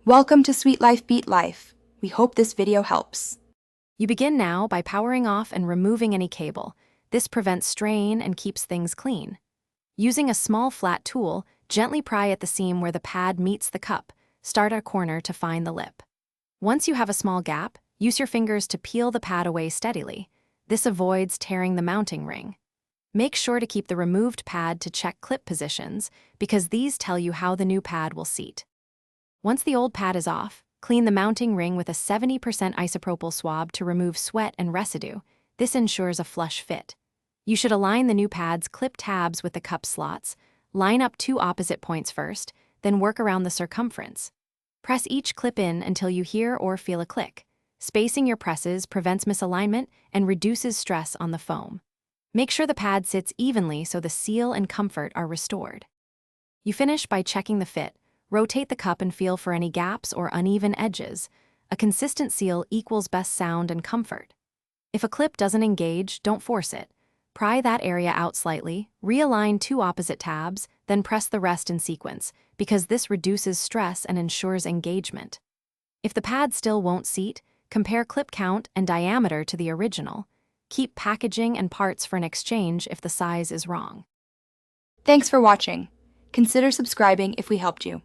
Welcome to Sweet Life Beat Life. We hope this video helps. You begin now by powering off and removing any cable. This prevents strain and keeps things clean. Using a small flat tool, gently pry at the seam where the pad meets the cup. Start at a corner to find the lip. Once you have a small gap, use your fingers to peel the pad away steadily. This avoids tearing the mounting ring. Make sure to keep the removed pad to check clip positions, because these tell you how the new pad will seat. Once the old pad is off, clean the mounting ring with a 70% isopropyl swab to remove sweat and residue. This ensures a flush fit. You should align the new pad's clip tabs with the cup slots. Line up two opposite points first, then work around the circumference. Press each clip in until you hear or feel a click. Spacing your presses prevents misalignment and reduces stress on the foam. Make sure the pad sits evenly so the seal and comfort are restored. You finish by checking the fit. Rotate the cup and feel for any gaps or uneven edges. A consistent seal equals best sound and comfort. If a clip doesn't engage, don't force it. Pry that area out slightly, realign two opposite tabs, then press the rest in sequence, because this reduces stress and ensures engagement. If the pad still won't seat, compare clip count and diameter to the original. Keep packaging and parts for an exchange if the size is wrong. Thanks for watching. Consider subscribing if we helped you.